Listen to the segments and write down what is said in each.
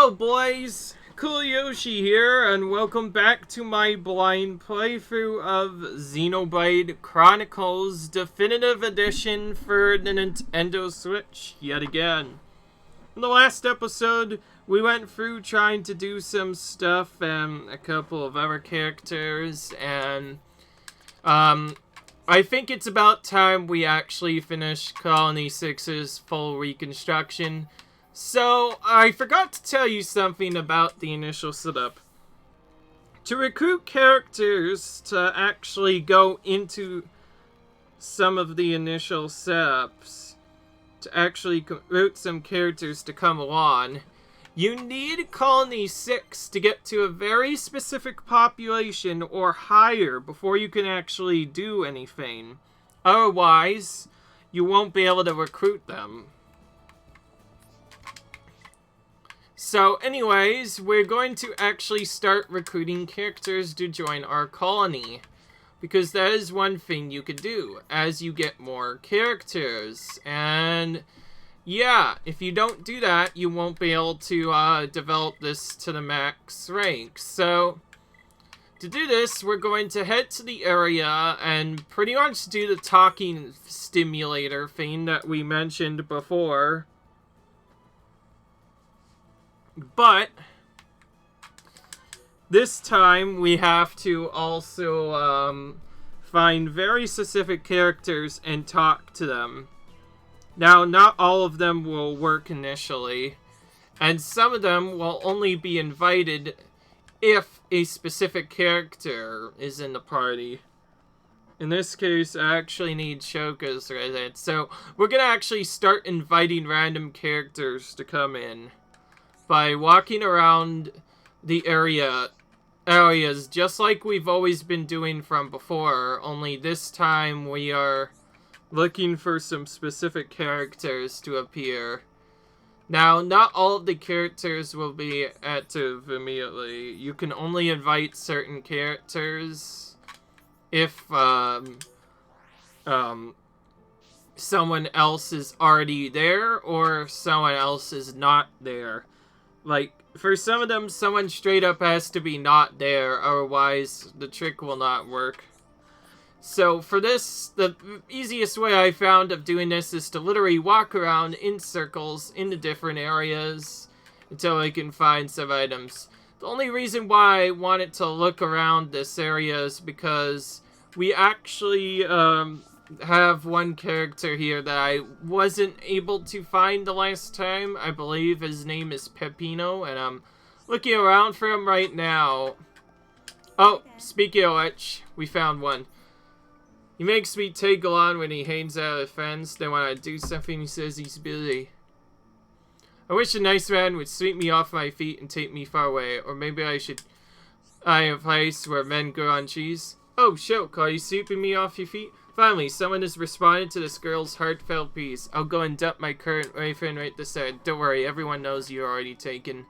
Hello boys, Cool Yoshi here, and welcome back to my blind playthrough of Xenoblade Chronicles Definitive Edition for the Nintendo Switch yet again. In the last episode, we went through trying to do some stuff and a couple of other characters, and I think it's about time we actually finish Colony 6's full reconstruction. So, I forgot to tell you something about the initial setup. To recruit characters to actually go into some of the initial setups, to actually recruit some characters to come along, you need Colony 6 to get to a very specific population or higher before you can actually do anything. Otherwise, you won't be able to recruit them. So anyways, we're going to actually start recruiting characters to join our colony. Because that is one thing you could do as you get more characters. And yeah, if you don't do that, you won't be able to develop this to the max rank. So to do this, we're going to head to the area and pretty much do the talking stimulator thing that we mentioned before. But this time we have to also find very specific characters and talk to them. Now, not all of them will work initially, and some of them will only be invited if a specific character is in the party. In this case, I actually need Shoka's resident, so we're gonna actually start inviting random characters to come in by walking around the areas just like we've always been doing from before, only this time we are looking for some specific characters to appear. Now, not all of the characters will be active immediately. You can only invite certain characters if someone else is already there or someone else is not there. Like, for some of them, someone straight up has to be not there, otherwise the trick will not work. So for this, the easiest way I found of doing this is to literally walk around in circles in the different areas until I can find some items. The only reason why I wanted to look around this area is because we actually have one character here that I wasn't able to find the last time. I believe his name is Peppino, and I'm looking around for him right now. Oh, speaking of which, we found one. He makes me take along when he hangs out of the fence, then when I do something he says he's busy. I wish a nice man would sweep me off my feet and take me far away, or maybe I should find a place where men grow on cheese. Oh, Shok, are you sweeping me off your feet? Finally, someone has responded to this girl's heartfelt piece. I'll go and dump my current boyfriend right this side. Don't worry, everyone knows you're already taken.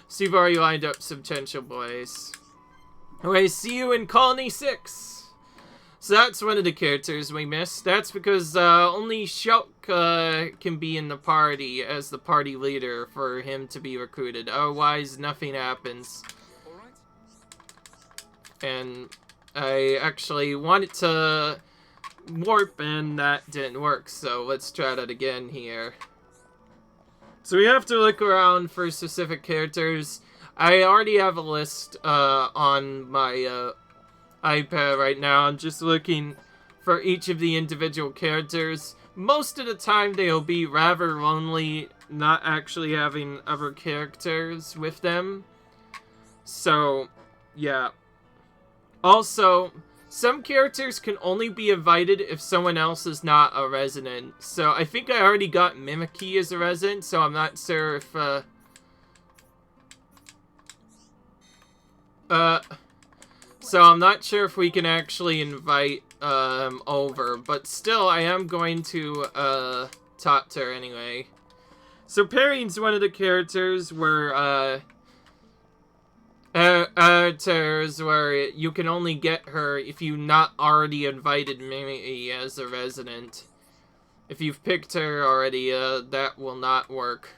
So you've already lined up some potential boys. Okay, see you in Colony 6. So that's one of the characters we missed. That's because only Shok can be in the party as the party leader for him to be recruited. Otherwise, nothing happens. And I actually wanted to warp and that didn't work, so let's try that again here. So we have to look around for specific characters. I already have a list on my iPad right now. I'm just looking for each of the individual characters. Most of the time they'll be rather lonely, not actually having other characters with them. So, yeah. Also, some characters can only be invited if someone else is not a resident. So I think I already got Mimikyu as a resident, so I'm not sure if so I'm not sure if we can actually invite over, but still I am going to talk to her anyway. So Perrine's one of the characters where where you can only get her if you not already invited Mimi as a resident. If you've picked her already, that will not work.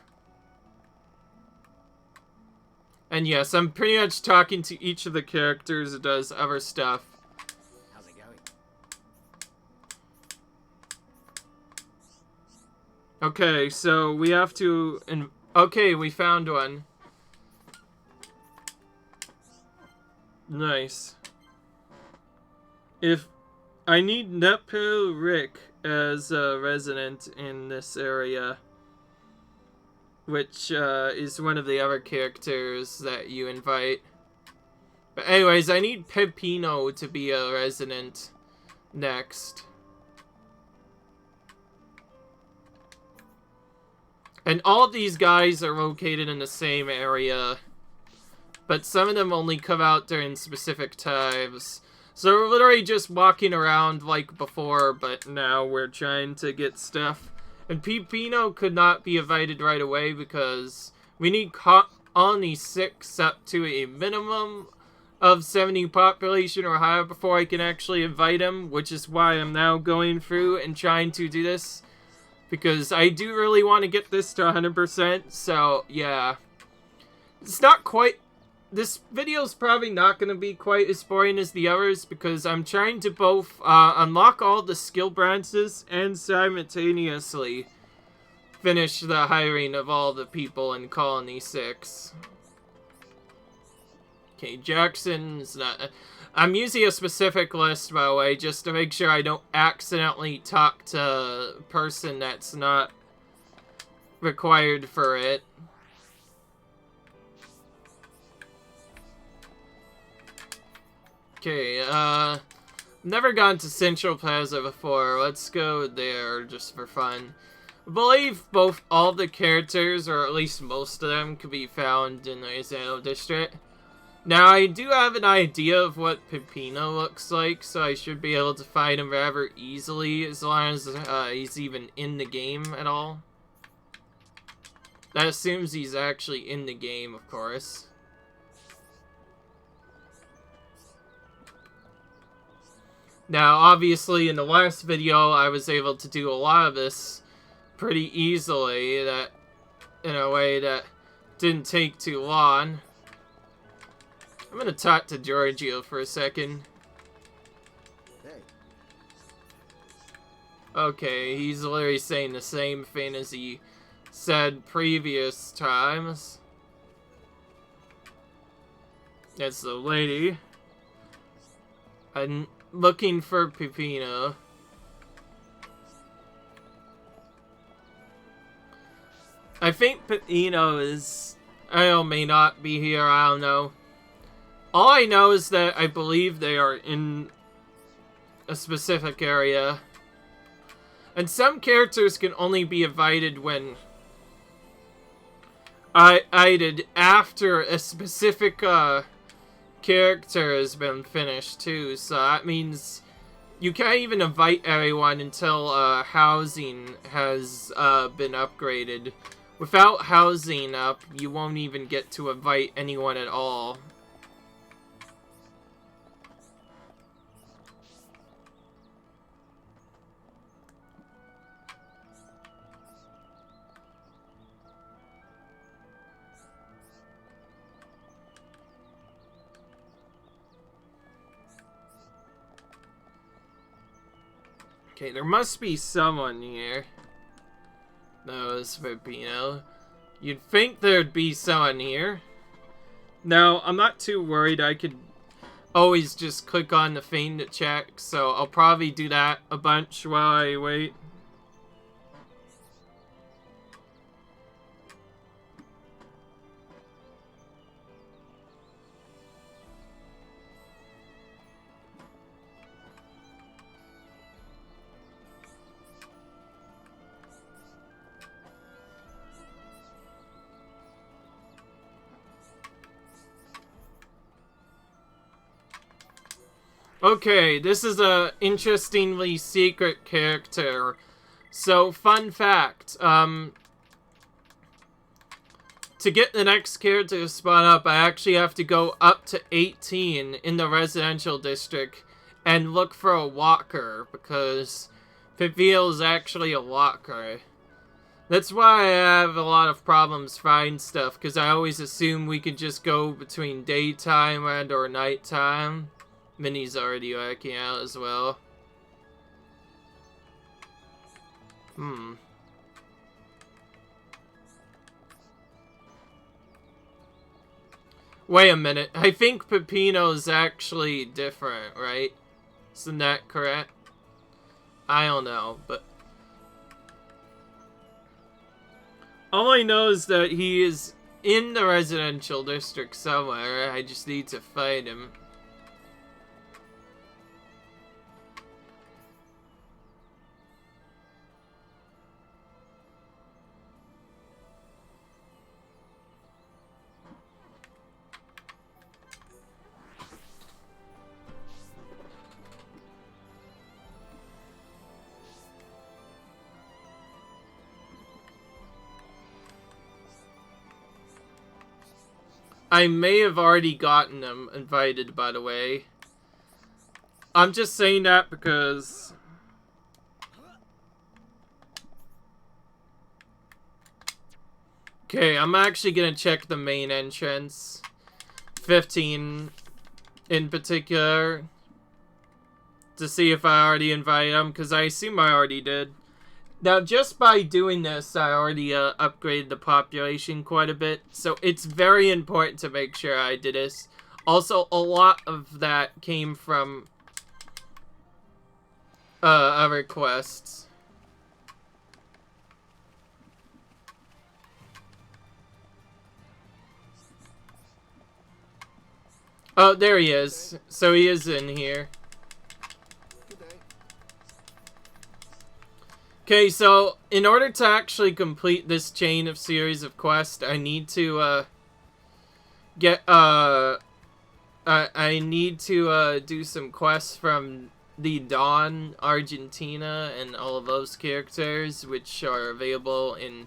And yes, I'm pretty much talking to each of the characters that does other stuff. How's it going? Okay, so we have to... Okay, we found one. Nice. If I need Nepo Rick as a resident in this area, which is one of the other characters that you invite. But anyways, I need Peppino to be a resident next. And all of these guys are located in the same area, but some of them only come out during specific times. So we're literally just walking around like before, but now we're trying to get stuff. And Peppino could not be invited right away because we need colony 6 up to a minimum of 70 population or higher before I can actually invite him, which is why I'm now going through and trying to do this. Because I do really want to get this to 100%, so yeah. It's not quite... This video's probably not going to be quite as boring as the others because I'm trying to both unlock all the skill branches and simultaneously finish the hiring of all the people in Colony 6. Okay, Jackson's not... I'm using a specific list, by the way, just to make sure I don't accidentally talk to a person that's not required for it. Okay, never gone to Central Plaza before. Let's go there just for fun. I believe all the characters, or at least most of them, could be found in the Isano district. Now, I do have an idea of what Peppino looks like, so I should be able to find him rather easily, as long as he's even in the game at all. That assumes he's actually in the game, of course. Now, obviously, in the last video, I was able to do a lot of this pretty easily, that in a way that didn't take too long. I'm gonna talk to Giorgio for a second. Hey. Okay, he's literally saying the same thing as he said previous times. That's the lady. I'm looking for Peppino. I think Peppino is... may not be here, I don't know. All I know is that I believe they are in a specific area. And some characters can only be invited when added after a specific character has been finished too. So that means you can't even invite everyone until housing has been upgraded. Without housing up, you won't even get to invite anyone at all. Okay, there must be someone here. No, it's Peppino. You'd think there'd be someone here. Now, I'm not too worried. I could always just click on the thing to check, so I'll probably do that a bunch while I wait. Okay, this is a interestingly secret character. So, fun fact, to get the next character to spawn up, I actually have to go up to 18 in the residential district and look for a walker, because Peppino is actually a walker. That's why I have a lot of problems finding stuff, because I always assume we could just go between daytime and or nighttime. Minnie's already working out as well. Wait a minute. I think Peppino's actually different, right? Isn't that correct? I don't know, but... all I know is that he is in the residential district somewhere. I just need to find him. I may have already gotten him invited, by the way. I'm just saying that because... okay, I'm actually gonna check the main entrance. 15 in particular. To see if I already invited him, because I assume I already did. Now, just by doing this, I already upgraded the population quite a bit, so it's very important to make sure I did this. Also, a lot of that came from other quests. Oh, there he is. So he is in here. Okay, so in order to actually complete this chain of series of quests, I need to I need to do some quests from the Dawn, Argentina, and all of those characters, which are available in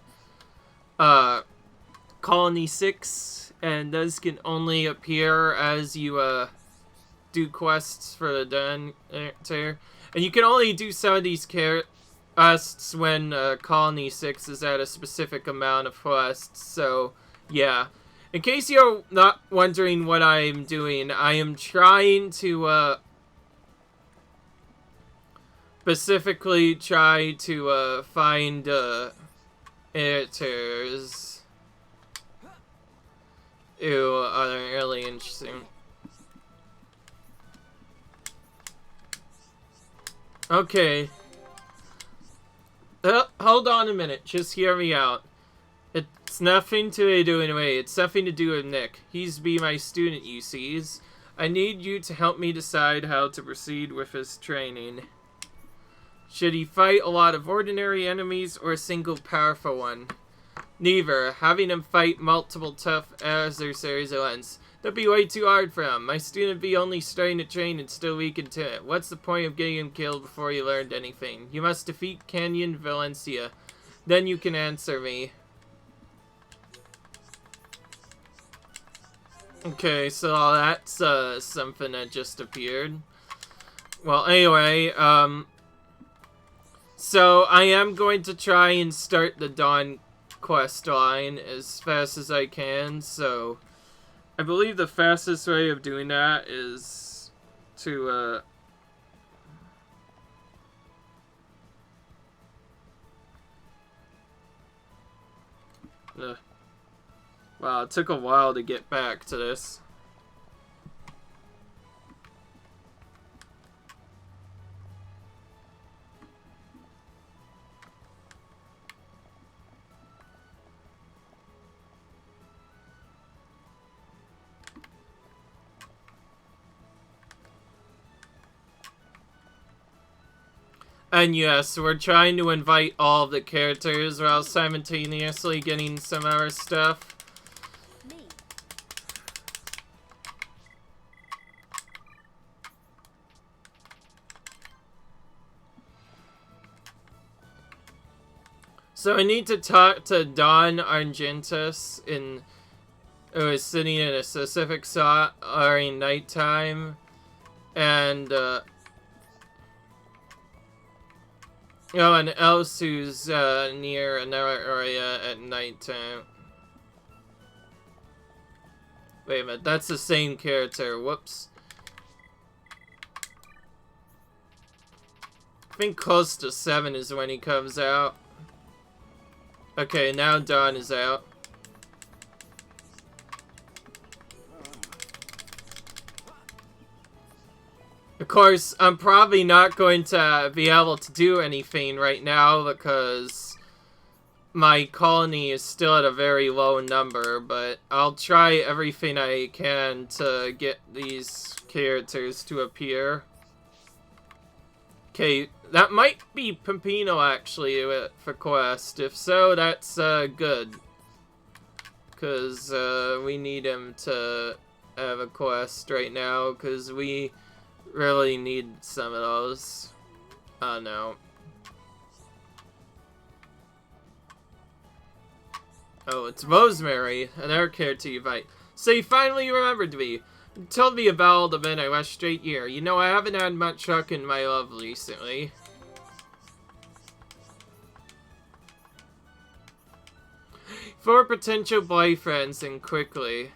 Colony 6, and those can only appear as you do quests for the Dawn character. And you can only do some of these quests when Colony 6 is at a specific amount of quests, so yeah. In case you're not wondering what I'm doing, I am trying to specifically try to find editors who are really interesting. Okay. Hold on a minute. Just hear me out. It's nothing to do anyway. It's something to do with Nick. He's be my student, you sees. I need you to help me decide how to proceed with his training. Should he fight a lot of ordinary enemies or a single powerful one? Neither. Having him fight multiple tough adversaries at once. That'd be way too hard for him. My student be only starting to train and still weak into it. What's the point of getting him killed before he learned anything? You must defeat Canyon Valencia. Then you can answer me. Okay, so that's something that just appeared. Well, anyway, so I am going to try and start the Dawn quest line as fast as I can, so I believe the fastest way of doing that is to, wow, it took a while to get back to this. And yes, we're trying to invite all of the characters while simultaneously getting some other stuff. So I need to talk to Dawn Argentus who is sitting in a specific spot during nighttime, and Oh, and else who's near another area at nighttime. Wait a minute, that's the same character. Whoops. I think close to 7 is when he comes out. Okay, now Dawn is out. Of course, I'm probably not going to be able to do anything right now because my colony is still at a very low number, but I'll try everything I can to get these characters to appear. Okay, that might be Peppino actually for quest. If so, that's good. Because we need him to have a quest right now, because we really need some of those. Oh no. Oh, it's Rosemary, another character you invite. So you finally remembered me. You told me about all the men I left straight here. You know, I haven't had much luck in my love recently. 4 potential boyfriends and quickly.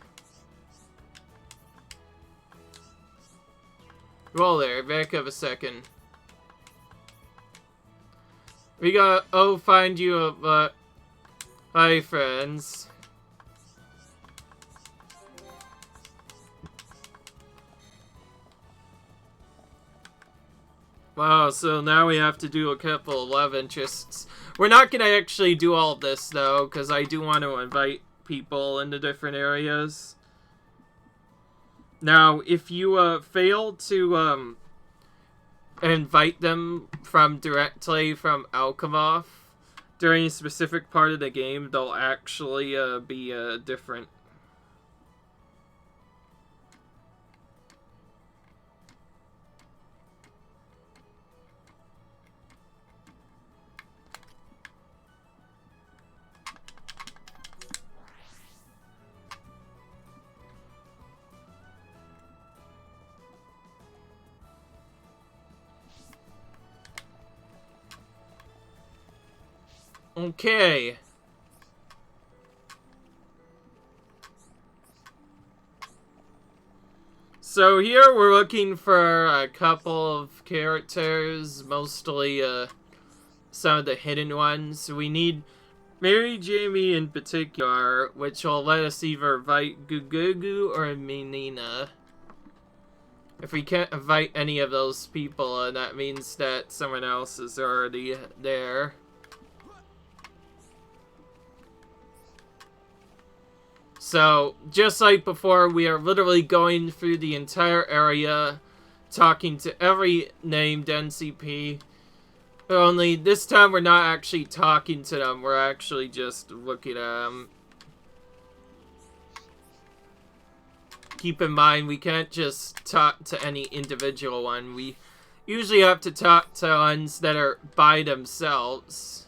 Roll there, back up a second. We got, oh, find you a, hi friends. Wow, so now we have to do a couple of love interests. We're not gonna actually do all of this though, because I do want to invite people into different areas. Now, if you fail to invite them directly from Alchemov during a specific part of the game, they'll actually be different. Okay. So here we're looking for a couple of characters, mostly some of the hidden ones. We need Mary Jamie in particular, which will let us either invite Gugugu or Menina. If we can't invite any of those people, that means that someone else is already there. So, just like before, we are literally going through the entire area, talking to every named NCP. Only, this time we're not actually talking to them, we're actually just looking at them. Keep in mind, we can't just talk to any individual one. We usually have to talk to ones that are by themselves.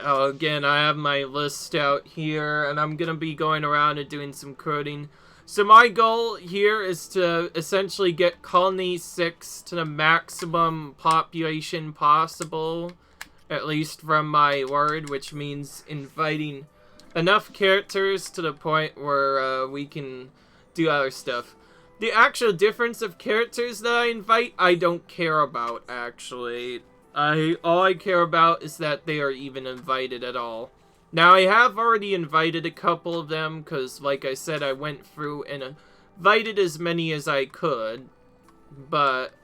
Oh, again, I have my list out here, and I'm gonna be going around and doing some coding. So my goal here is to essentially get Colony 6 to the maximum population possible, at least from my word, which means inviting enough characters to the point where we can do other stuff. The actual difference of characters that I invite, I don't care about, actually. All I care about is that they are even invited at all. Now, I have already invited a couple of them, because, like I said, I went through and invited as many as I could, but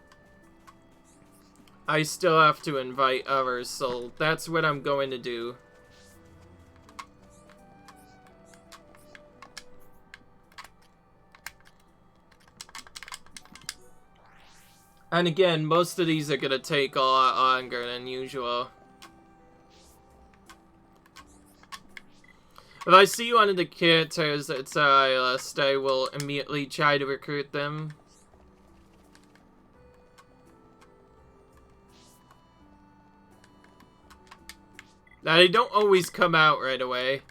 I still have to invite others, so that's what I'm going to do. And again, most of these are going to take a lot longer than usual. If I see one of the characters that's on my list, I will immediately try to recruit them. Now, they don't always come out right away.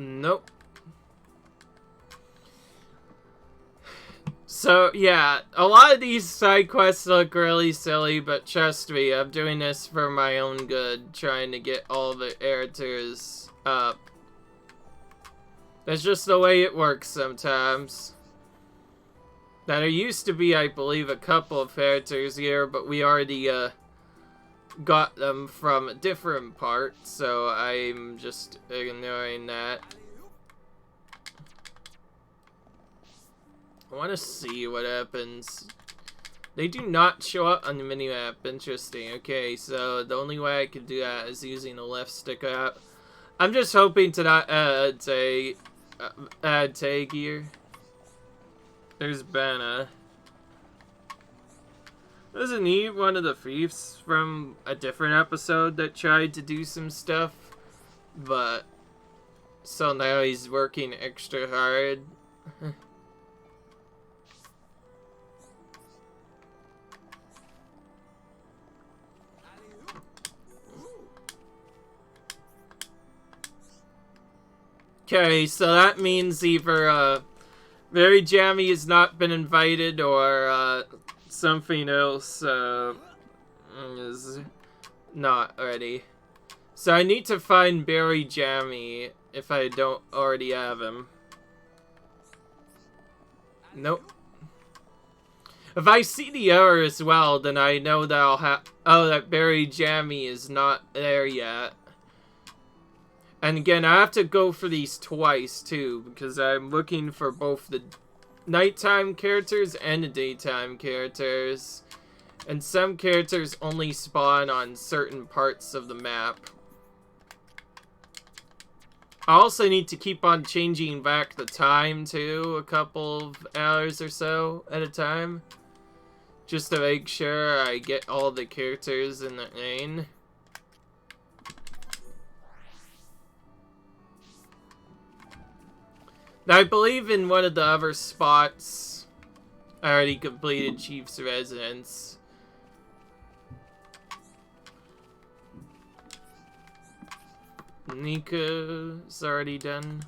Nope. So, yeah, a lot of these side quests look really silly, but trust me, I'm doing this for my own good, trying to get all the characters up. That's just the way it works sometimes. Now, there used to be, I believe, a couple of characters here, but we already, got them from a different part, so I'm just ignoring that. I want to see what happens. They do not show up on the minimap. Interesting. Okay, so the only way I can do that is using the left stick out. I'm just hoping to not add tag here. There's Banna. Doesn't he one of the thieves from a different episode that tried to do some stuff? But so now he's working extra hard. Okay, so that means either Very Jammy has not been invited or something else is not ready. So I need to find Very Jammy if I don't already have him. Nope. If I see the error as well, then I know that I'll have... Oh, that Very Jammy is not there yet. And again, I have to go for these twice, too, because I'm looking for both the nighttime characters and the daytime characters. And some characters only spawn on certain parts of the map. I also need to keep on changing back the time, too, a couple of hours or so at a time. Just to make sure I get all the characters in the lane. Now, I believe in one of the other spots, I already completed Chief's Residence. Nico's already done.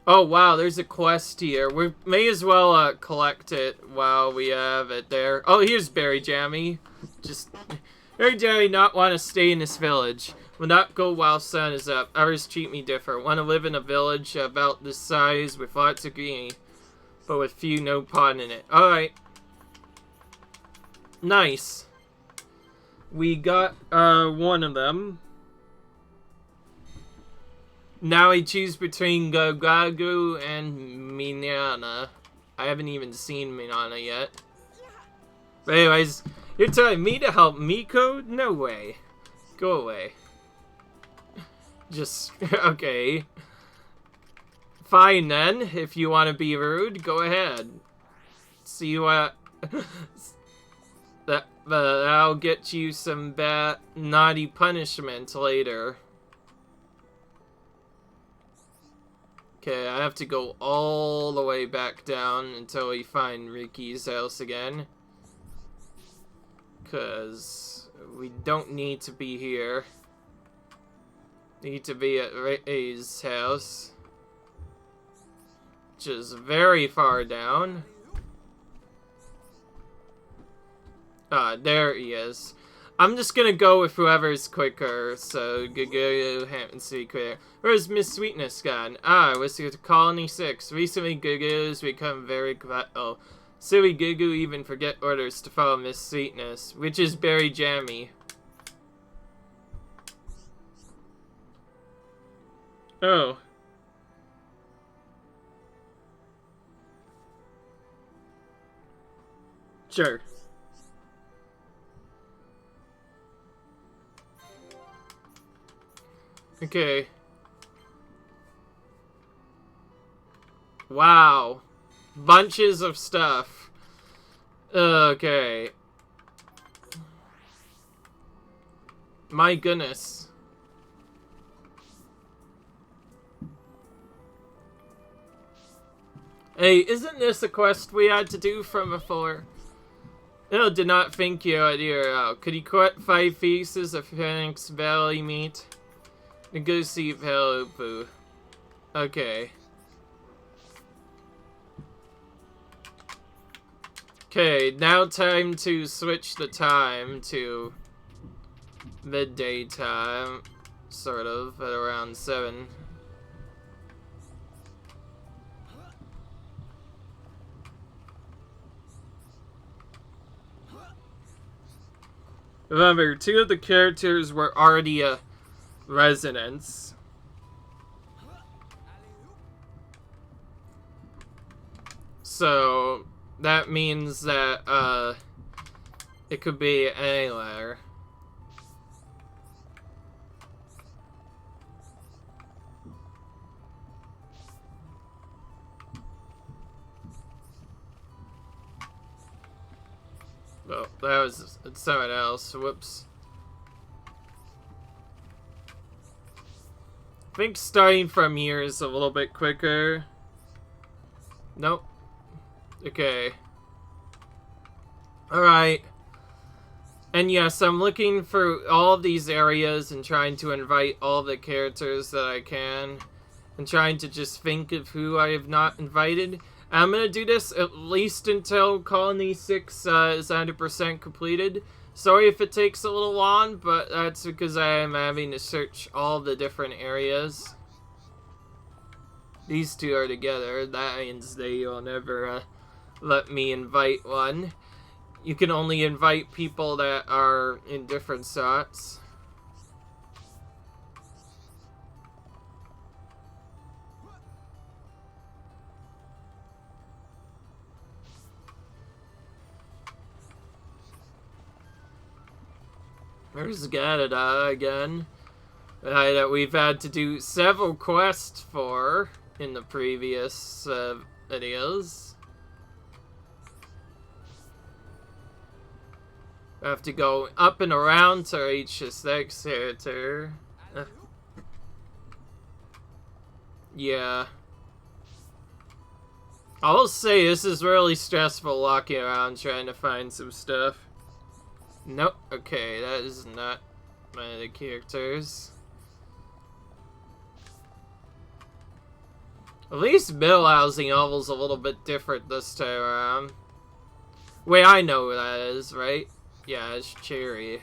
Oh, wow, there's a quest here. We may as well collect it while we have it there. Oh, here's Very Jammy. Very Jammy not want to stay in this village. Will not go while sun is up. Others treat me different. Want to live in a village about this size with lots of green, but with few no pond in it. Alright. Nice. We got one of them. Now I choose between Gogagu and Minana. I haven't even seen Minana yet. But anyways, you're telling me to help Miko? No way. Go away. Just, okay. Fine then, if you want to be rude, go ahead. See what... I'll get you some bad, naughty punishment later. Okay, I have to go all the way back down until we find Ricky's house again. Because we don't need to be here. Need to be at Ray's house, which is very far down. Ah, there he is. I'm just gonna go with whoever's quicker, so Gugu happens to be quicker. Where's Miss Sweetness gone? Ah, I was here to Colony 6. Recently, Gugu's become very quiet. Oh, silly Gugu even forget orders to follow Miss Sweetness, which is Very Jammy. Oh. Sure. Okay. Wow. Bunches of stuff. Okay. My goodness. Hey, isn't this a quest we had to do from before? No, did not think you had your out. Could you cut 5 pieces of Phoenix Valley meat? Ngozi Pelupu. Okay. Okay, now time to switch the time to midday time, sort of, at around 7. Remember, 2 of the characters were already residents. So that means that it could be anywhere. Oh, that was someone else. Whoops. I think starting from here is a little bit quicker. Nope. Okay. Alright. And yes, I'm looking for all of these areas and trying to invite all the characters that I can. And trying to just think of who I have not invited. I'm gonna do this at least until Colony 6 is 100% completed. Sorry if it takes a little long, but that's because I am having to search all the different areas. These 2 are together. That means they will never let me invite one. You can only invite people that are in different slots. There's Gadada again. That we've had to do several quests for in the previous videos. I have to go up and around to reach this next character. Yeah. I will say this is really stressful walking around trying to find some stuff. Nope. Okay, that is not one of the characters. At least middle housing level's a little bit different this time around. Wait, I know who that is, right? Yeah, it's Cherry.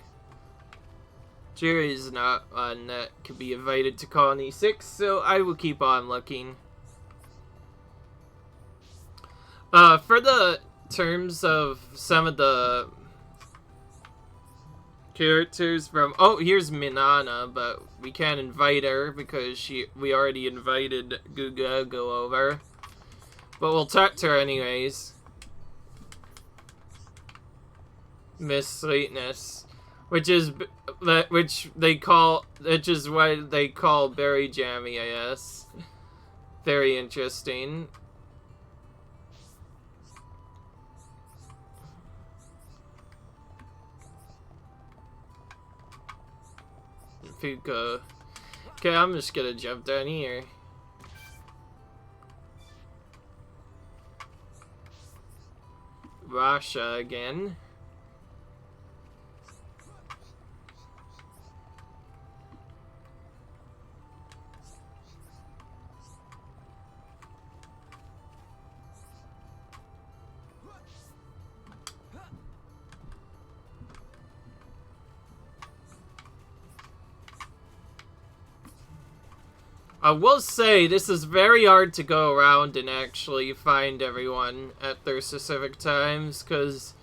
Cherry's not one that could be invited to Colony 6, so I will keep on looking. For the terms of some of the characters from... Oh, here's Minana, but we can't invite her because we already invited Gugago over. But we'll talk to her anyways. Miss Sweetness, which is what they call Berry Jammy, I guess. Very interesting. Fuka. Okay, I'm just gonna jump down here. Rasha again. I will say, this is very hard to go around and actually find everyone at their specific times, because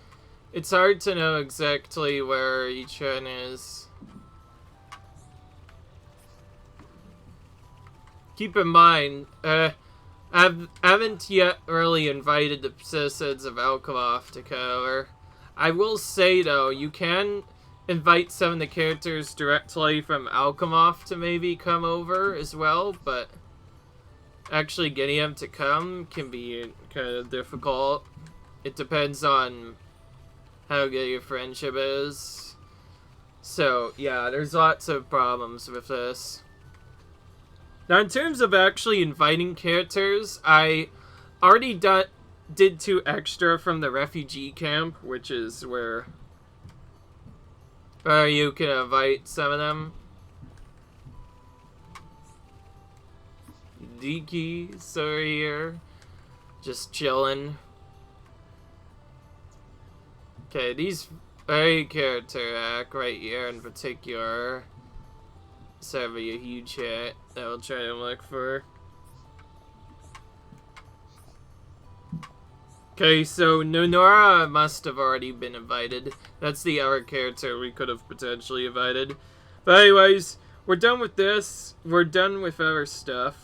it's hard to know exactly where each one is. Keep in mind, I haven't yet really invited the citizens of Alkaloth to come over. I will say, though, you can invite some of the characters directly from Alchemoth to maybe come over as well, but actually getting them to come can be kind of difficult. It depends on how good your friendship is. So, yeah, there's lots of problems with this. Now, in terms of actually inviting characters, I already did 2 extra from the refugee camp, which is where you can invite some of them. Dikis are here. Just chilling. Okay, these very character act right here in particular. It's having a huge hit that we'll try to look for. Okay, so Nonora must have already been invited. That's the other character we could have potentially invited. But anyways, we're done with this. We're done with other stuff.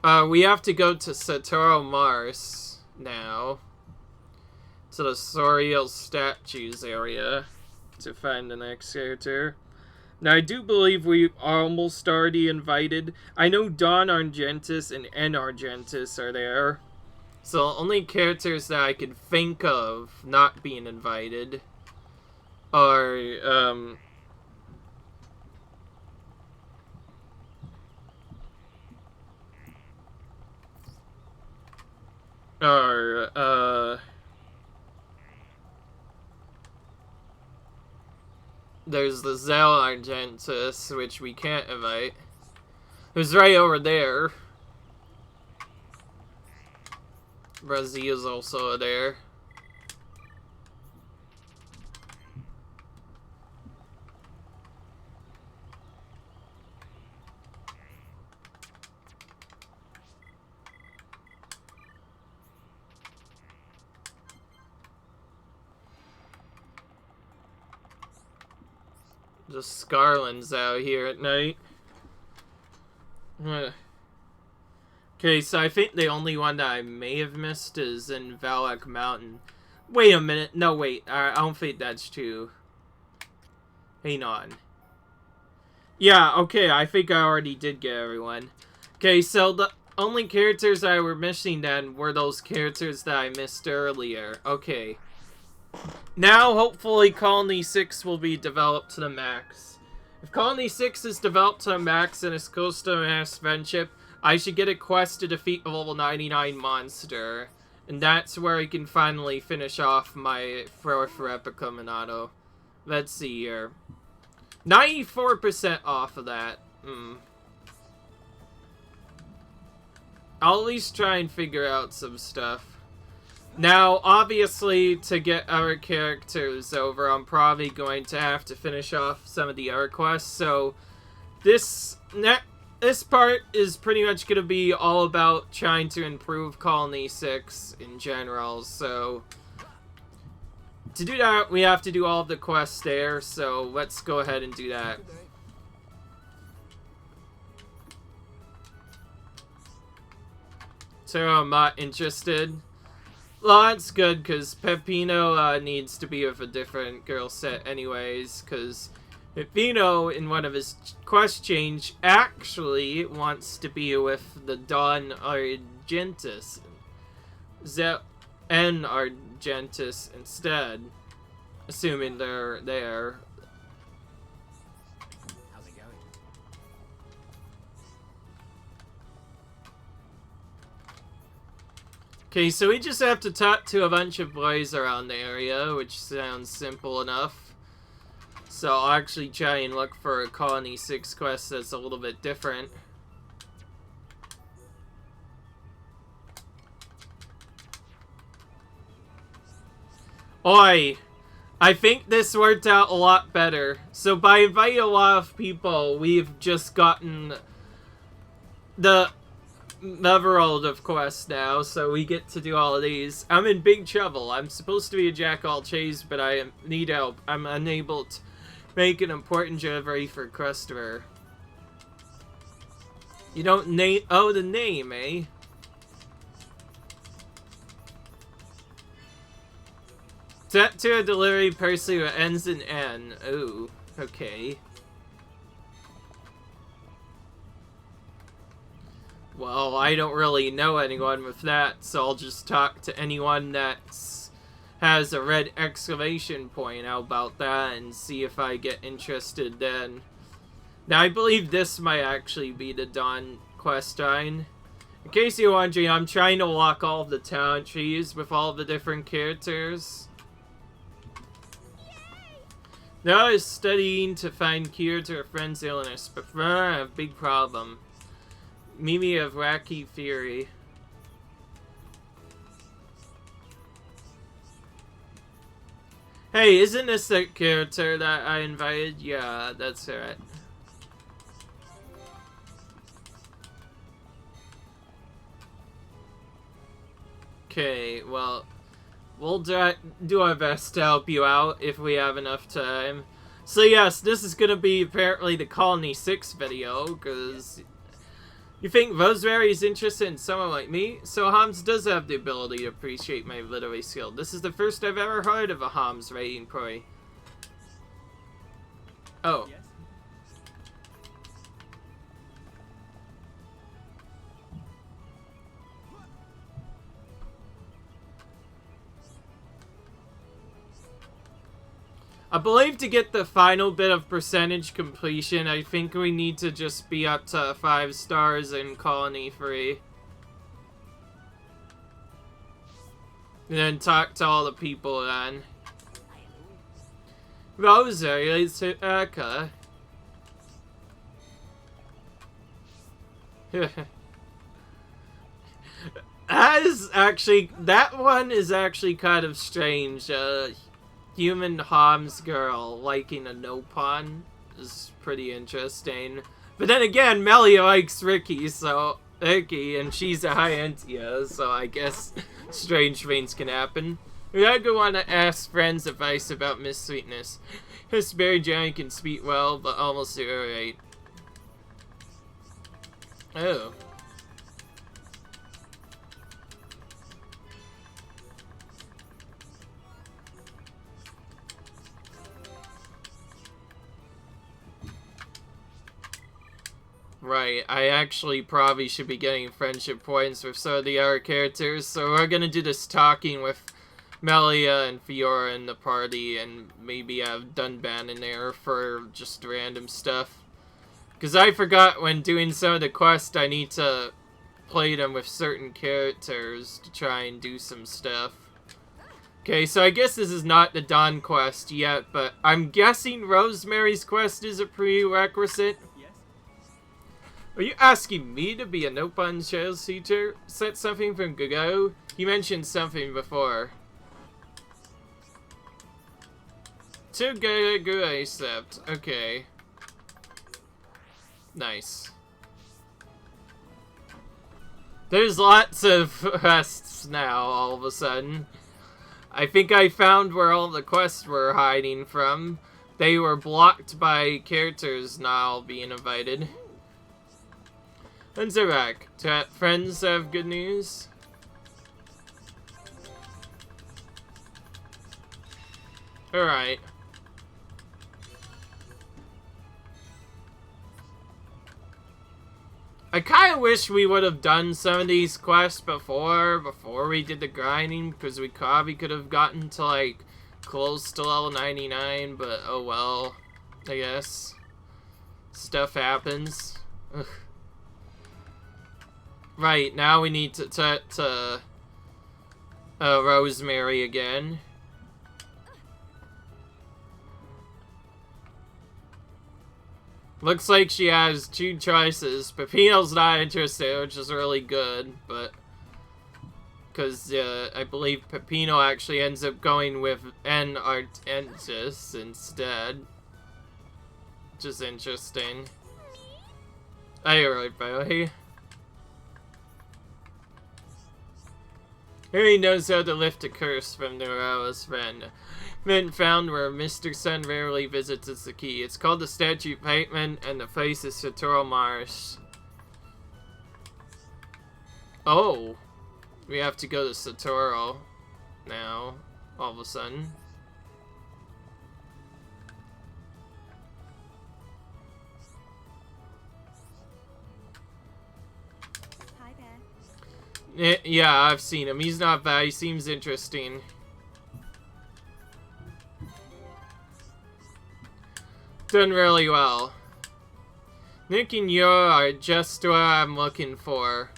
We have to go to Satoru Mars now. To the Soriel Statues area to find the next character. Now, I do believe we almost already invited. I know Dawn Argentis and N Argentis are there. So, only characters that I can think of not being invited are, there's the Zell Argentis, which we can't invite. Who's right over there. Brazil's also there. Just Scarlin's out here at night. Okay, so I think the only one that I may have missed is in Valak Mountain. Wait a minute. No, wait. I don't think that's true. Hang on. Yeah, okay. I think I already did get everyone. Okay, so the only characters I were missing then were those characters that I missed earlier. Okay. Now, hopefully, Colony 6 will be developed to the max. If Colony 6 is developed to the max and it's close to mass friendship, I should get a quest to defeat the level 99 monster. And that's where I can finally finish off my fourth Replica Minato. Let's see here. 94% off of that. I'll at least try and figure out some stuff. Now, obviously, to get our characters over, I'm probably going to have to finish off some of the other quests. So, this part is pretty much going to be all about trying to improve Colony 6 in general. So, to do that, we have to do all of the quests there. So, let's go ahead and do that. So, I'm not interested. Well, that's good, because Peppino needs to be with a different girl set anyways, because Peppino, in one of his quest change, actually wants to be with the Dawn Argentis. N Argentis instead, assuming they're there. How's it going? Okay, so we just have to talk to a bunch of boys around the area, which sounds simple enough. So I'll actually try and look for a Colony 6 quest that's a little bit different. Oi! I think this worked out a lot better. So by inviting a lot of people, we've just gotten the Neverald of quests now, so we get to do all of these. I'm in big trouble. I'm supposed to be a jack-all-trades, but I need help. I'm unable to make an important delivery for Christopher. You don't name... Oh, the name, eh? Set to a delivery person who ends in N. Ooh, okay. Well, I don't really know anyone with that, so I'll just talk to anyone that has a red exclamation point out about that and see if I get interested then. Now, I believe this might actually be the Dawn quest line. In case you're wondering, I'm trying to lock all of the talent trees with all of the different characters. Now I was studying to find cure to her friend's illness, but for her I have a big problem. Mimi of wacky theory. Hey, isn't this the character that I invited? Yeah, that's right. Okay, well, we'll do our best to help you out if we have enough time. So yes, this is gonna be apparently the Colony 6 video, because you think Rosemary is interested in someone like me? So Homs does have the ability to appreciate my literary skill. This is the first I've ever heard of a Homs rating Puri. Oh. Yes. I believe to get the final bit of percentage completion, I think we need to just be up to 5 stars in Colony 3. And then talk to all the people then. Rosemary, it's Eka. That one is actually kind of strange. Human Homs girl liking a Nopon is pretty interesting. But then again, Melia likes Ricky, and she's a Hyantia, so I guess strange things can happen. We are going to want to ask friends advice about Miss Sweetness. Miss Berry Johnny can speak well, but almost irate. Oh. Right, I actually probably should be getting friendship points with some of the other characters, so we're gonna do this talking with Melia and Fiora in the party, and maybe have Dunban in there for just random stuff. Because I forgot when doing some of the quests I need to play them with certain characters to try and do some stuff. Okay, so I guess this is not the Dawn quest yet, but I'm guessing Rosemary's quest is a prerequisite. Are you asking me to be a Nopon sales teacher? Is that something from Gugo? You mentioned something before. To Gugo accept. Okay. Nice. There's lots of quests now, all of a sudden. I think I found where all the quests were hiding from. They were blocked by characters now being invited. And Zerak, friends have good news? Alright. I kinda wish we would have done some of these quests before we did the grinding, because we probably could have gotten to, like, close to level 99, but oh well, I guess. Stuff happens. Ugh. Right, now we need to Rosemary again. Looks like she has 2 choices. Peppino's not interested, which is really good, but... Because, I believe Peppino actually ends up going with N. Artensis instead. Which is interesting. Hey, right, Billy. Harry knows how to lift a curse from Neura's friend. Men found where Mr. Sun rarely visits is the key. It's called the Statue Pavement, and the place is Satoru Marsh. Oh. We have to go to Satoru now, all of a sudden. Hi there. Yeah, I've seen him. He's not bad. He seems interesting. Done really well. Nick and you are just what I'm looking for.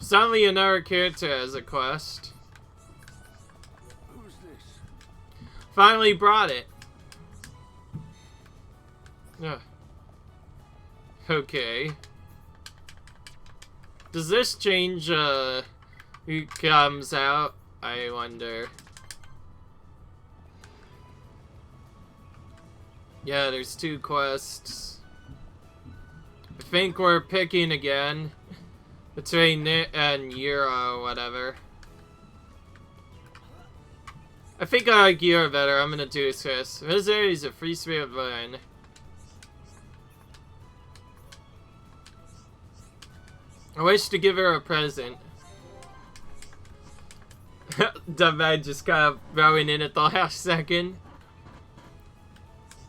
Suddenly another character has a quest. Who's this? Finally brought it. Yeah. Okay. Does this change who comes out? I wonder. Yeah, there's 2 quests. I think we're picking again between Nit and Yura or whatever. I think I like Yura better. I'm gonna do this. Visitor is a free spirit vine. I wish to give her a present. Dumbbag just kind of throwing in at the last second.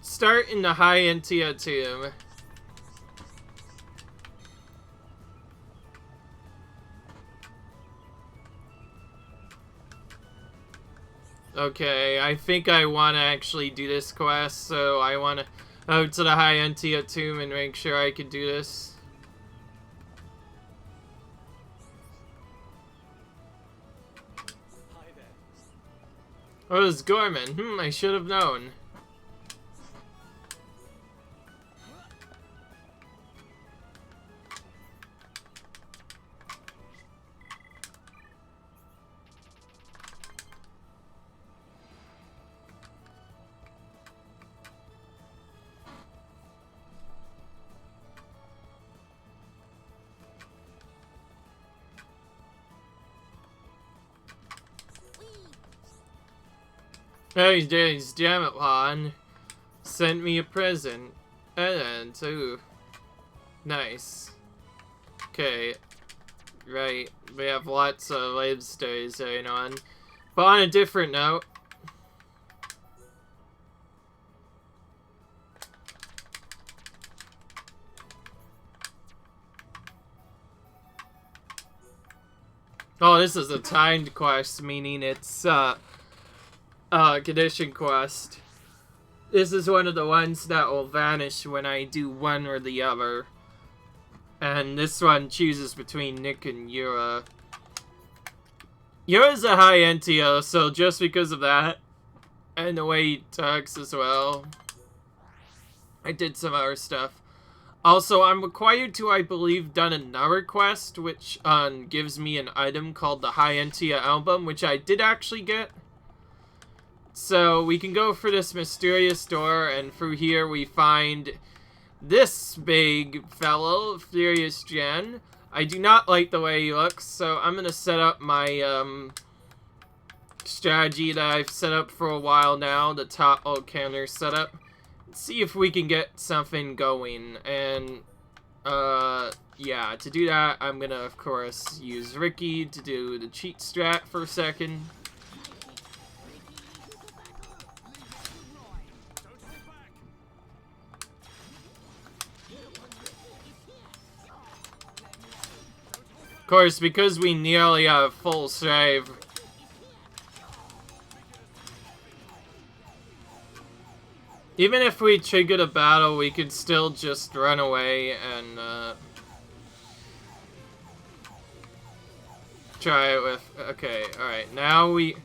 Start in the High Entia tomb. Okay, I think I want to actually do this quest, so I want to go to the High Entia tomb and make sure I can do this. Hi there. Oh, it's Gorman. I should have known. Hey, days, damn it, Juan. Sent me a present. And too. Nice. Okay. Right. We have lots of live stories going on. But on a different note. Oh, this is a timed quest, meaning it's, condition quest. This is one of the ones that will vanish when I do one or the other. And this one chooses between Nick and Yura. Yura's a high NTO, so just because of that, and the way he talks as well, I did some other stuff. Also, I'm required to, I believe, done another quest, which gives me an item called the High Entia album, which I did actually get. So we can go for this mysterious door, and through here we find this big fellow, Furious Gen. I do not like the way he looks, so I'm gonna set up my strategy that I've set up for a while now, the top counter setup. See if we can get something going, and yeah, to do that I'm gonna of course use Ricky to do the cheat strat for a second. Of course, because we nearly have full save, even if we triggered a battle, we could still just run away and try it with... Okay, alright, now we...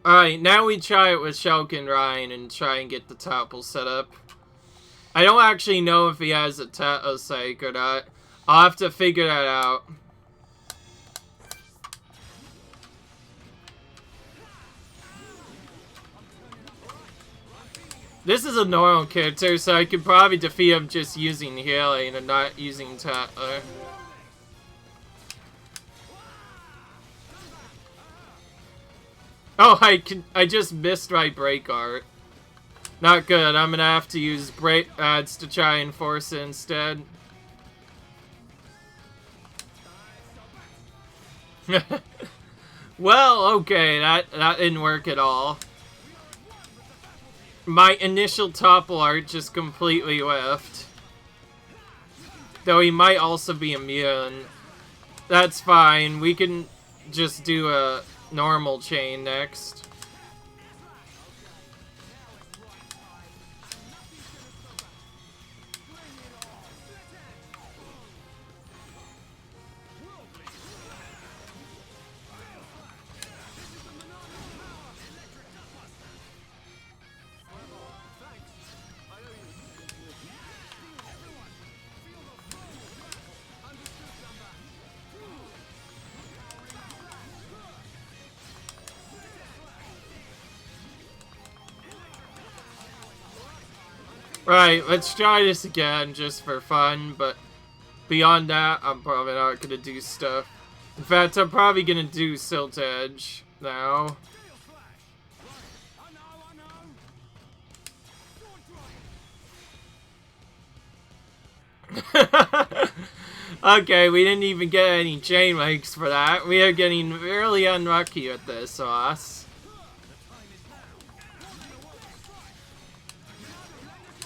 Alright, now we try it with Shulk and Ryan and try and get the topple set up. I don't actually know if he has a psych or not. I'll have to figure that out. This is a normal character, so I could probably defeat him just using healing and not using Tatler. Oh, I just missed my break art. Not good. I'm gonna have to use break ads to try and force it instead. Well, okay, that didn't work at all. My initial topple art just completely whiffed. Though he might also be immune. That's fine. We can just do a normal chain next. Right, let's try this again just for fun, but beyond that, I'm probably not gonna do stuff. In fact, I'm probably gonna do Silt Edge now. Okay, we didn't even get any chain links for that. We are getting really unlucky with this sauce.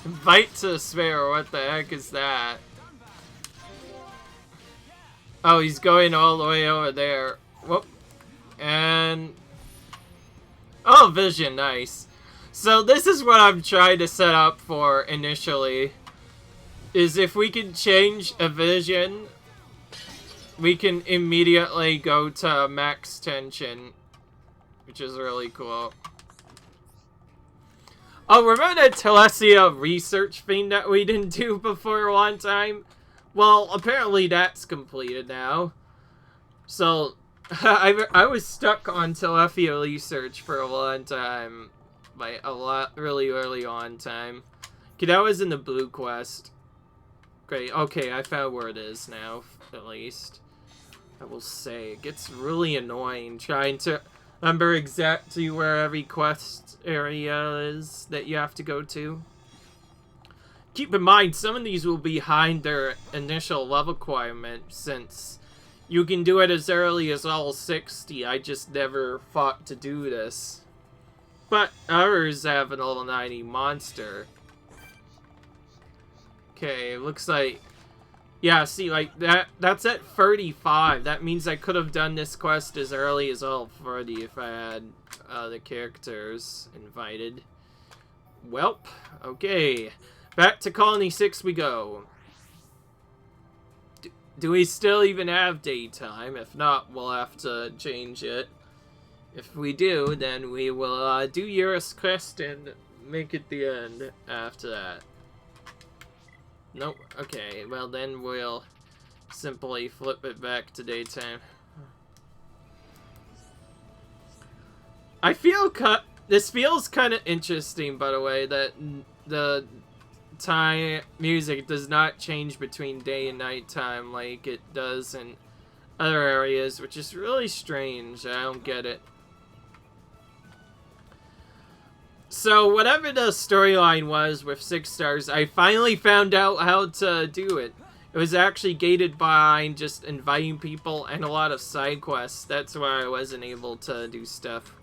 Invite to spare, what the heck is that? Oh, he's going all the way over there. Whoop. And... oh, vision, nice. So this is what I'm trying to set up for initially. Is if we can change a vision, we can immediately go to max tension, which is really cool. Oh, remember that Telesia research thing that we didn't do before one time? Well, apparently that's completed now. So, I was stuck on Telesia research for a long time. Like, really early on time. Okay, that was in the blue quest. Great, okay, I found where it is now, at least. I will say, it gets really annoying trying to remember exactly where every quest area is that you have to go to. Keep in mind, some of these will be behind their initial level requirement, since you can do it as early as level 60. I just never fought to do this. But others have an level 90 monster. Okay, looks like... yeah, see, like, that's at 35. That means I could have done this quest as early as level 40 if I had the characters invited. Welp, okay. Back to Colony 6 we go. Do we still even have daytime? If not, we'll have to change it. If we do, then we will do Eurus quest and make it the end after that. Nope. Okay, well then we'll simply flip it back to daytime. I feel this feels kind of interesting, by the way, that the time music does not change between day and night time like it does in other areas, which is really strange. I don't get it. So, whatever the storyline was with 6 stars, I finally found out how to do it. It was actually gated by just inviting people and a lot of side quests. That's why I wasn't able to do stuff.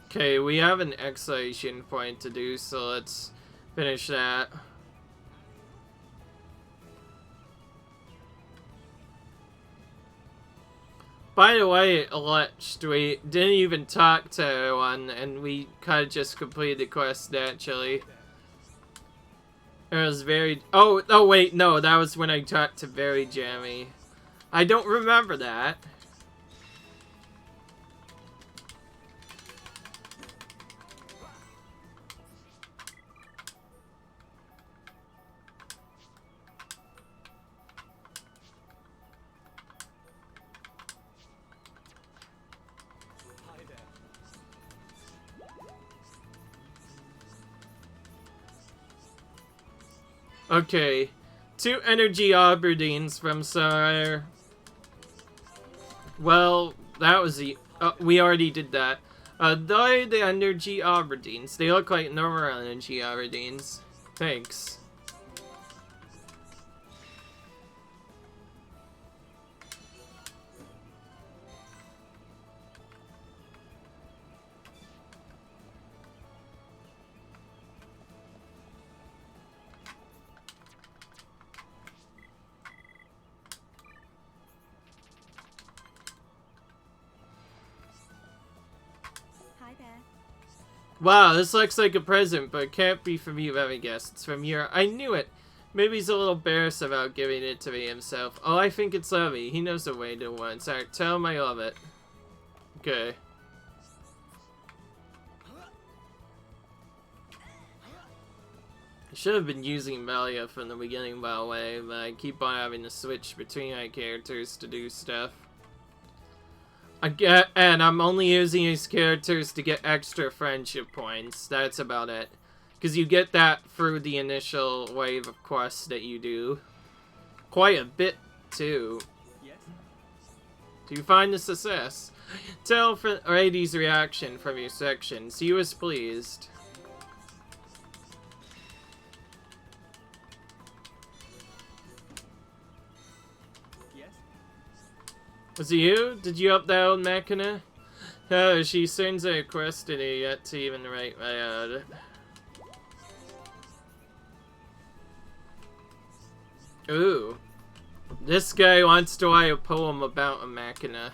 Okay, we have an exclamation point to do, so let's finish that. By the way, Alleged, we didn't even talk to anyone, and we kind of just completed the quest naturally. It was very... oh wait, no, that was when I talked to Very Jammy. I don't remember that. Okay, 2 energy Aberdeen's from Sire. Well, that was the... we already did that. They're the energy Aberdeen's. They look like normal energy Aberdeen's. Thanks. Wow, this looks like a present, but it can't be from you, let me guess. It's from your... I knew it! Maybe he's a little embarrassed about giving it to me himself. Oh, I think it's lovely. He knows the way to one. Sorry, tell him I love it. Okay. I should have been using Melia from the beginning, by the way, but I keep on having to switch between my characters to do stuff. And I'm only using these characters to get extra friendship points. That's about it. Because you get that through the initial wave of quests that you do. Quite a bit, too. Yes. Do you find the success? Tell Rady's reaction from your section. He was pleased. Yes. Was it you? Did you up that old Machina? Oh, she sends a request to you yet to even write my ad. Ooh. This guy wants to write a poem about a Machina.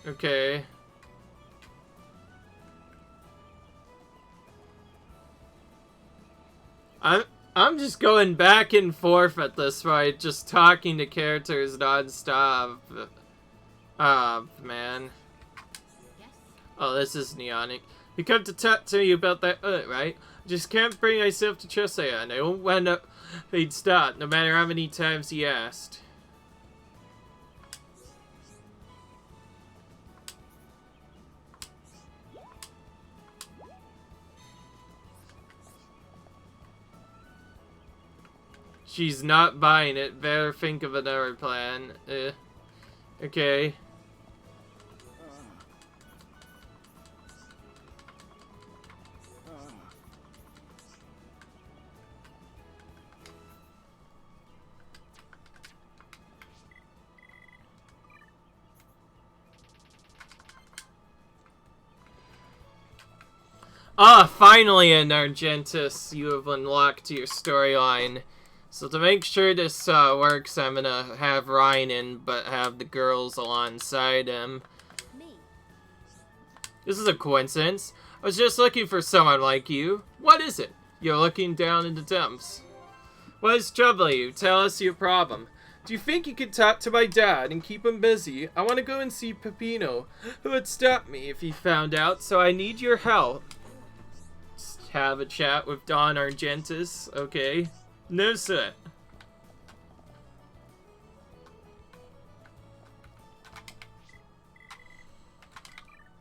Okay. I'm just going back and forth at this point, just talking to characters non-stop. Man. Yes. Oh, this is Neonic. You come to talk to you about that, right? I just can't bring myself to trust her, and I won't end up he'd stop, no matter how many times he asked. She's not buying it. Better think of another plan. Okay. Ah, finally in Argentus, you have unlocked your storyline. So to make sure this works, I'm gonna have Ryan in, but have the girls alongside him. Me. This is a coincidence. I was just looking for someone like you. What is it? You're looking down in the dumps. What is troubling you? Tell us your problem. Do you think you could talk to my dad and keep him busy? I want to go and see Peppino, who would stop me if he found out, so I need your help. Just have a chat with Don Argentus, okay? No sir.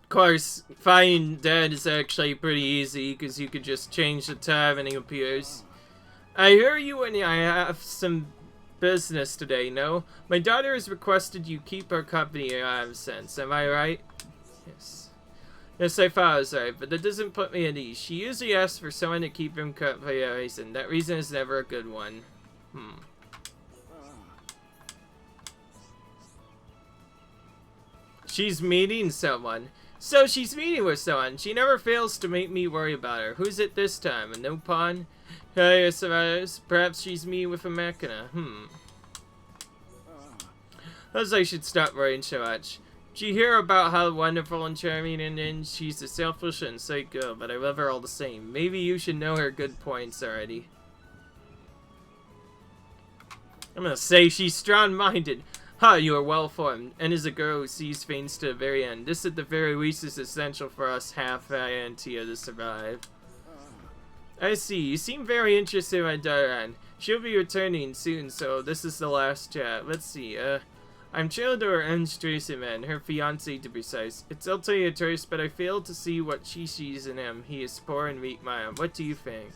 Of course, finding Dad is actually pretty easy because you could just change the time and he appears. I hear you and I have some business today, no? My daughter has requested you keep her company in absence, am I right? Yes. Yes, I thought I was right, but that doesn't put me at ease. She usually asks for someone to keep him cut for a reason. That reason is never a good one. She's meeting someone. So she's meeting with someone. She never fails to make me worry about her. Who's it this time? A no pawn? Yes, perhaps she's meeting with a Machina. As I should stop worrying so much. Did you hear about how wonderful and charming and she's a selfish and psycho, but I love her all the same. Maybe you should know her good points already. I'm gonna say she's strong-minded. Ha, you are well-formed, and is a girl who sees things to the very end. This at the very least is essential for us half-Antia to survive. I see, you seem very interested in my daughter, Anne. She'll be returning soon, so this is the last chat. Let's see, I'm chilled to her man, her fiancé to be precise. It's ultimately a choice, but I fail to see what she sees in him. He is poor and weak-minded. What do you think?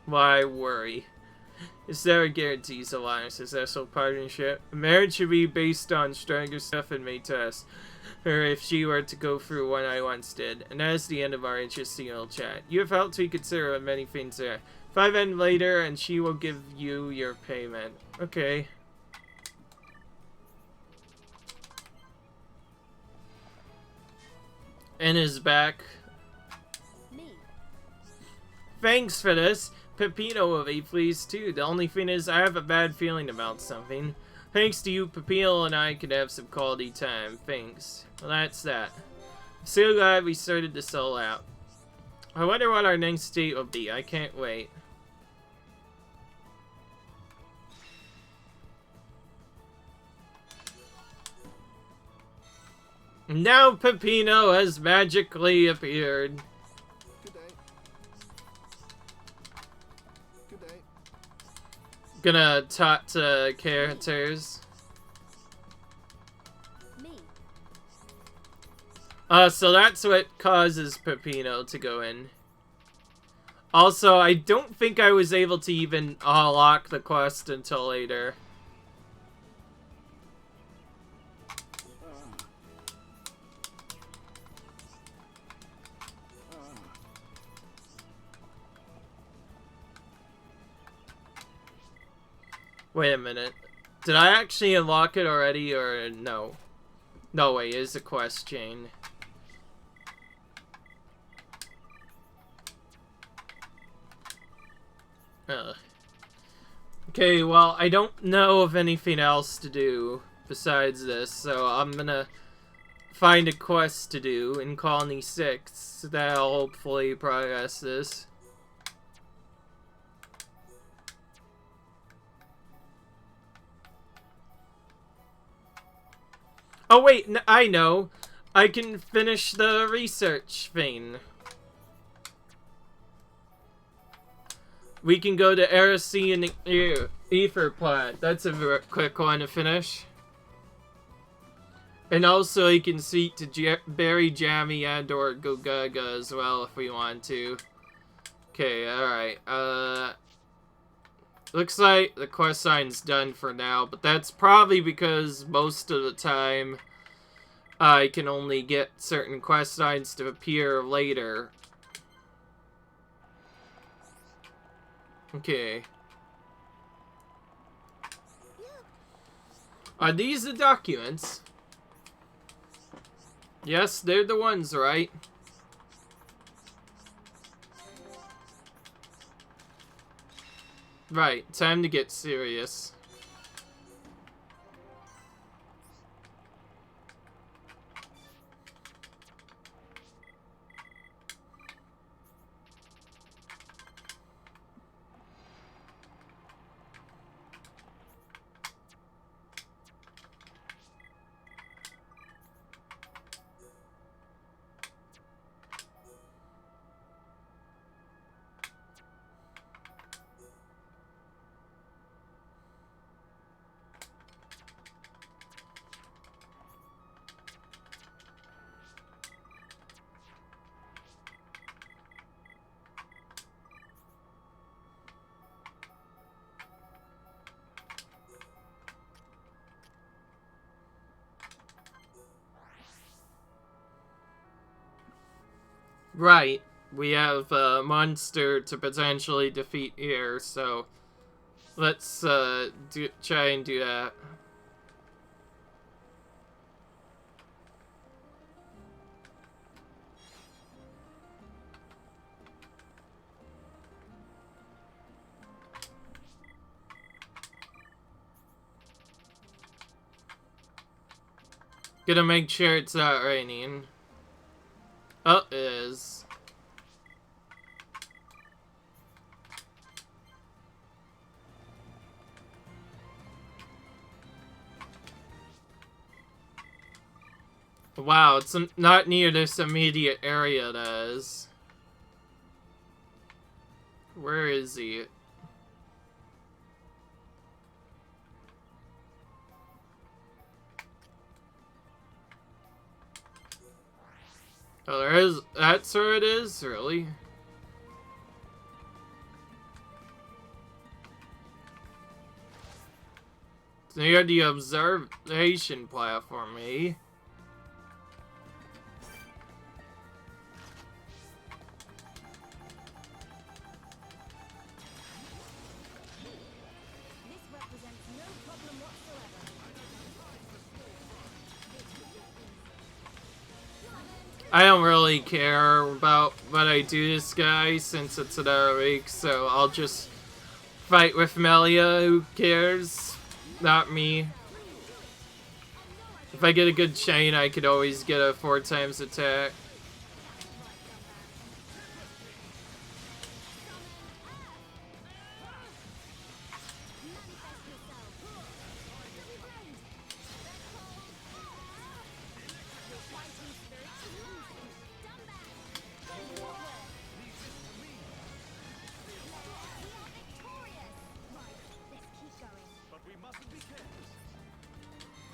Why worry? Is there a guarantees of a successful partnership? A marriage should be based on stronger stuff and may test her if she were to go through what I once did. And that is the end of our interesting little chat. You have helped me consider what many things there. 5 end later, and she will give you your payment. Okay. And is back. Me. Thanks for this. Peppino will be pleased too. The only thing is, I have a bad feeling about something. Thanks to you, Peppino and I could have some quality time. Thanks. Well, that's that. I'm so glad we sorted this all out. I wonder what our next date will be. I can't wait. Now Peppino has magically appeared. Good day. Good day. Gonna talk to characters. Me. So that's what causes Peppino to go in. Also, I don't think I was able to even unlock the quest until later. Wait a minute. Did I actually unlock it already, or no? No way, it's a quest chain. Ugh. Okay, well, I don't know of anything else to do besides this, so I'm gonna find a quest to do in Colony 6 that'll hopefully progress this. Oh wait, I know. I can finish the research thing. We can go to Erosine Ether Plant. That's a quick one to finish. And also you can speak to Berry Jammy and or Gogaga as well if we want to. Okay, alright. Looks like the quest sign's done for now, but that's probably because most of the time I can only get certain quest signs to appear later. Okay. Are these the documents? Yes, they're the ones, right? Right, time to get serious. Right, we have a monster to potentially defeat here, so let's try and do that. Gonna make sure it's not raining. Oh, it is. Wow, it's not near this immediate area, that is. Where is he? Oh, there is. That's where it is? Really? It's near the observation platform, eh? This represents no problem whatsoever. I don't really care about what I do this guy since it's another week, so I'll just fight with Melia. Who cares? Not me. If I get a good chain, I could always get a 4 times attack.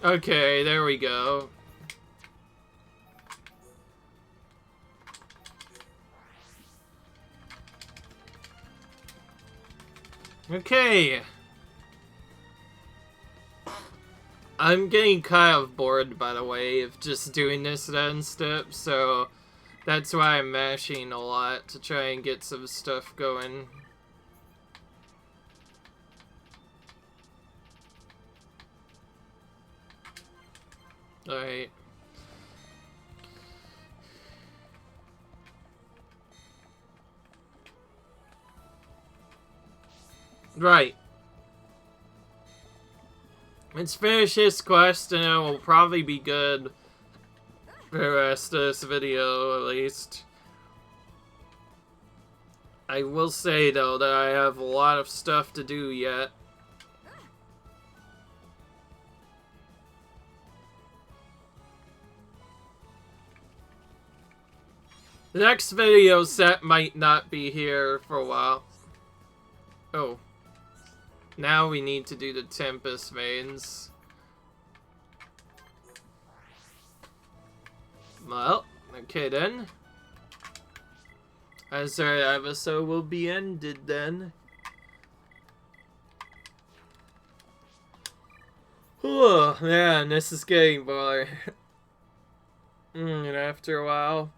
Okay, there we go. Okay. I'm getting kind of bored, by the way, of just doing this non-stop, so that's why I'm mashing a lot to try and get some stuff going. Alright. Right. Let's finish this quest and it will probably be good for the rest of this video, at least. I will say, though, that I have a lot of stuff to do yet. The next video set might not be here for a while. Oh. Now we need to do the Tempest Veins. Well, okay then. As our episode will be ended then. Oh man, this is getting boring. And after a while.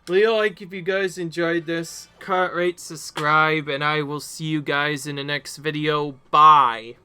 Leave a like if you guys enjoyed this. Comment, rate, subscribe, and I will see you guys in the next video. Bye.